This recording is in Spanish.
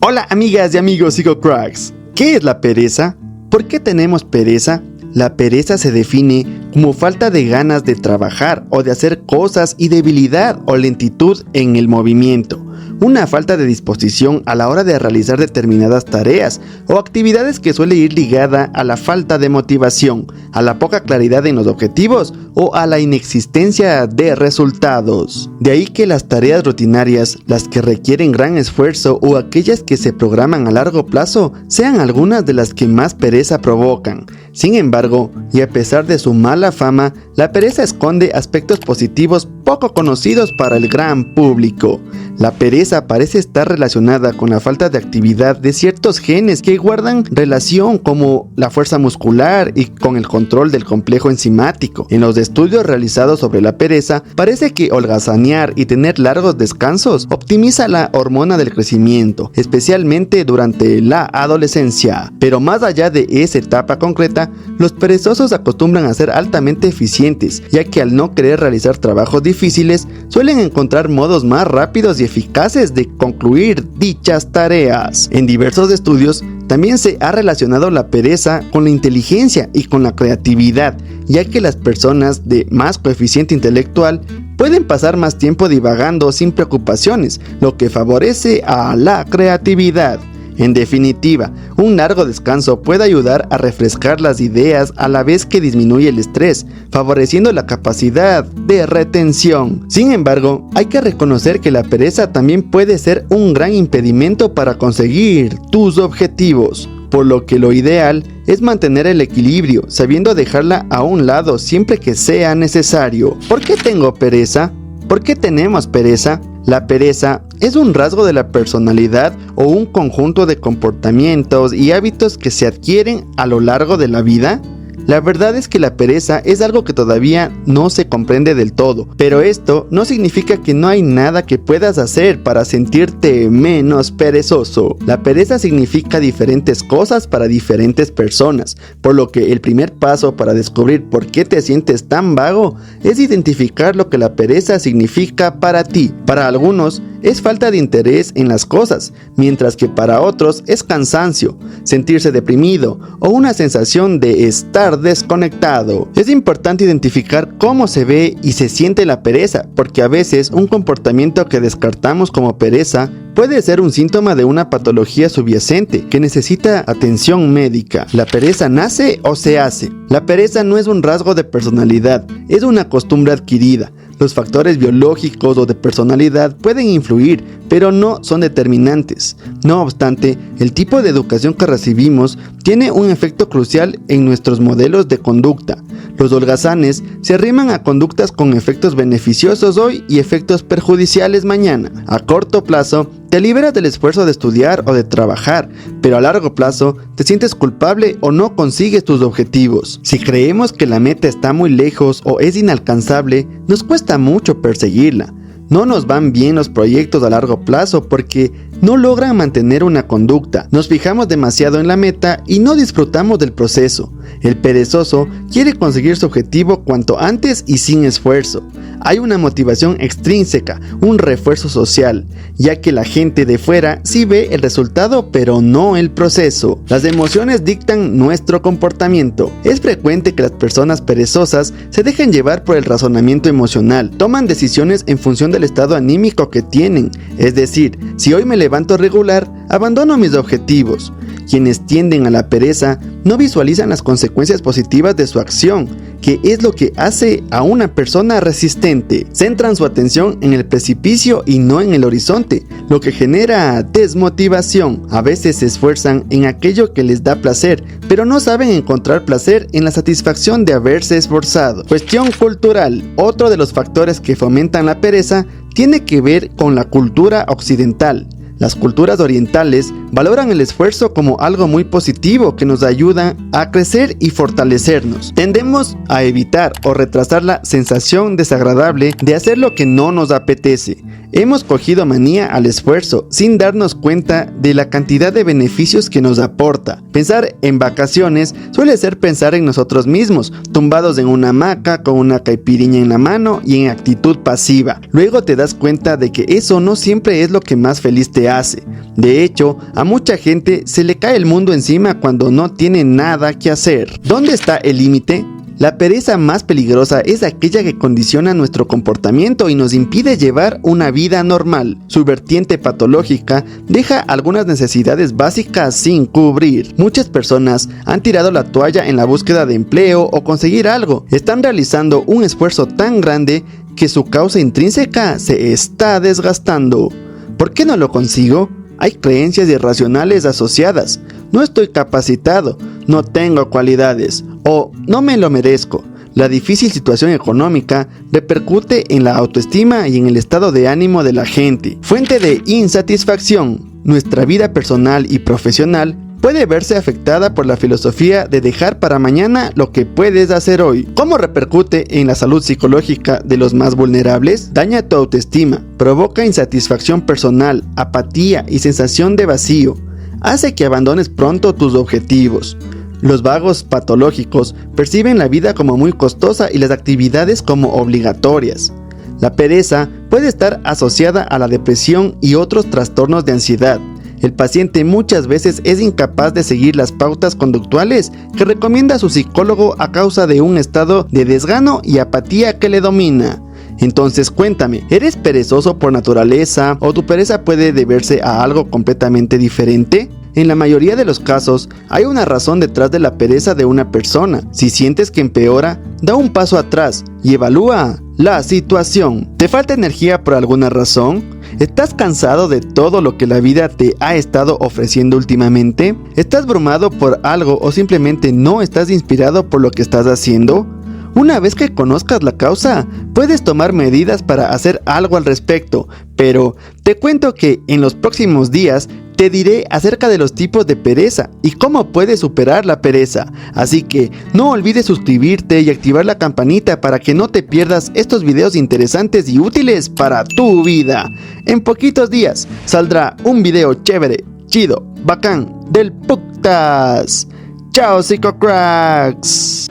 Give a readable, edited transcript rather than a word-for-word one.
Hola amigas y amigos psicocracks. ¿Qué es la pereza? ¿Por qué tenemos pereza? La pereza se define como falta de ganas de trabajar o de hacer cosas y debilidad o lentitud en el movimiento. Una falta de disposición a la hora de realizar determinadas tareas o actividades que suele ir ligada a la falta de motivación, a la poca claridad en los objetivos o a la inexistencia de resultados. De ahí que las tareas rutinarias, las que requieren gran esfuerzo o aquellas que se programan a largo plazo, sean algunas de las que más pereza provocan. Sin embargo, y a pesar de su mala fama, la pereza esconde aspectos positivos poco conocidos para el gran público. La pereza parece estar relacionada con la falta de actividad de ciertos genes que guardan relación, como la fuerza muscular y con el control del complejo enzimático. En los estudios realizados sobre la pereza, parece que holgazanear y tener largos descansos optimiza la hormona del crecimiento, especialmente durante la adolescencia. Pero más allá de esa etapa concreta, los perezosos acostumbran a ser altamente eficientes, ya que al no querer realizar trabajos difíciles, suelen encontrar modos más rápidos y eficaces de concluir dichas tareas. En diversos estudios, también se ha relacionado la pereza con la inteligencia y con la creatividad, ya que las personas de más coeficiente intelectual pueden pasar más tiempo divagando sin preocupaciones, lo que favorece a la creatividad. En definitiva, un largo descanso puede ayudar a refrescar las ideas a la vez que disminuye el estrés, favoreciendo la capacidad de retención. Sin embargo, hay que reconocer que la pereza también puede ser un gran impedimento para conseguir tus objetivos, por lo que lo ideal es mantener el equilibrio, sabiendo dejarla a un lado siempre que sea necesario. ¿Por qué tengo pereza? ¿Por qué tenemos pereza? La pereza es un rasgo de la personalidad o un conjunto de comportamientos y hábitos que se adquieren a lo largo de la vida. La verdad es que la pereza es algo que todavía no se comprende del todo, pero esto no significa que no hay nada que puedas hacer para sentirte menos perezoso. La pereza significa diferentes cosas para diferentes personas, por lo que el primer paso para descubrir por qué te sientes tan vago es identificar lo que la pereza significa para ti. Para algunos es falta de interés en las cosas, mientras que para otros es cansancio, sentirse deprimido o una sensación de estar desconectado. Es importante identificar cómo se ve y se siente la pereza, porque a veces un comportamiento que descartamos como pereza puede ser un síntoma de una patología subyacente que necesita atención médica. ¿La pereza nace o se hace? La pereza no es un rasgo de personalidad, es una costumbre adquirida. Los factores biológicos o de personalidad pueden influir, pero no son determinantes. No obstante, el tipo de educación que recibimos tiene un efecto crucial en nuestros modelos de conducta. Los holgazanes se arriman a conductas con efectos beneficiosos hoy y efectos perjudiciales mañana. A corto plazo, te liberas del esfuerzo de estudiar o de trabajar, pero a largo plazo te sientes culpable o no consigues tus objetivos. Si creemos que la meta está muy lejos o es inalcanzable, nos cuesta mucho perseguirla. No nos van bien los proyectos a largo plazo porque no logran mantener una conducta. Nos fijamos demasiado en la meta y no disfrutamos del proceso. El perezoso quiere conseguir su objetivo cuanto antes y sin esfuerzo. Hay una motivación extrínseca, un refuerzo social, ya que la gente de fuera sí ve el resultado pero no el proceso. Las emociones dictan nuestro comportamiento. Es frecuente que las personas perezosas se dejen llevar por el razonamiento emocional. Toman decisiones en función del estado anímico que tienen. Es decir, si hoy me levanto regular, abandono mis objetivos. Quienes tienden a la pereza no visualizan las consecuencias positivas de su acción, que es lo que hace a una persona resistente. Centran su atención en el precipicio y no en el horizonte, lo que genera desmotivación. A veces se esfuerzan en aquello que les da placer, pero no saben encontrar placer en la satisfacción de haberse esforzado. Cuestión cultural. Otro de los factores que fomentan la pereza tiene que ver con la cultura occidental. Las culturas orientales valoran el esfuerzo como algo muy positivo que nos ayuda a crecer y fortalecernos. Tendemos a evitar o retrasar la sensación desagradable de hacer lo que no nos apetece. Hemos cogido manía al esfuerzo sin darnos cuenta de la cantidad de beneficios que nos aporta. Pensar en vacaciones suele ser pensar en nosotros mismos, tumbados en una hamaca con una caipiriña en la mano y en actitud pasiva. Luego te das cuenta de que eso no siempre es lo que más feliz te hace. De hecho, a mucha gente se le cae el mundo encima cuando no tiene nada que hacer. ¿Dónde está el límite? La pereza más peligrosa es aquella que condiciona nuestro comportamiento y nos impide llevar una vida normal. Su vertiente patológica deja algunas necesidades básicas sin cubrir. Muchas personas han tirado la toalla en la búsqueda de empleo o conseguir algo. Están realizando un esfuerzo tan grande que su causa intrínseca se está desgastando. ¿Por qué no lo consigo? Hay creencias irracionales asociadas. No estoy capacitado, no tengo cualidades o no me lo merezco. La difícil situación económica repercute en la autoestima y en el estado de ánimo de la gente. Fuente de insatisfacción. Nuestra vida personal y profesional puede verse afectada por la filosofía de dejar para mañana lo que puedes hacer hoy. ¿Cómo repercute en la salud psicológica de los más vulnerables? Daña tu autoestima, provoca insatisfacción personal, apatía y sensación de vacío. Hace que abandones pronto tus objetivos. Los vagos patológicos perciben la vida como muy costosa y las actividades como obligatorias. La pereza puede estar asociada a la depresión y otros trastornos de ansiedad. El paciente muchas veces es incapaz de seguir las pautas conductuales que recomienda su psicólogo a causa de un estado de desgano y apatía que le domina. Entonces cuéntame, ¿eres perezoso por naturaleza o tu pereza puede deberse a algo completamente diferente? En la mayoría de los casos, hay una razón detrás de la pereza de una persona. Si sientes que empeora, da un paso atrás y evalúa la situación. ¿Te falta energía por alguna razón? ¿Estás cansado de todo lo que la vida te ha estado ofreciendo últimamente? ¿Estás brumado por algo o simplemente no estás inspirado por lo que estás haciendo? Una vez que conozcas la causa, puedes tomar medidas para hacer algo al respecto, pero te cuento que en los próximos días te diré acerca de los tipos de pereza y cómo puedes superar la pereza. Así que no olvides suscribirte y activar la campanita para que no te pierdas estos videos interesantes y útiles para tu vida. En poquitos días saldrá un video chévere, chido, bacán del podcast. ¡Chao, psicocracks!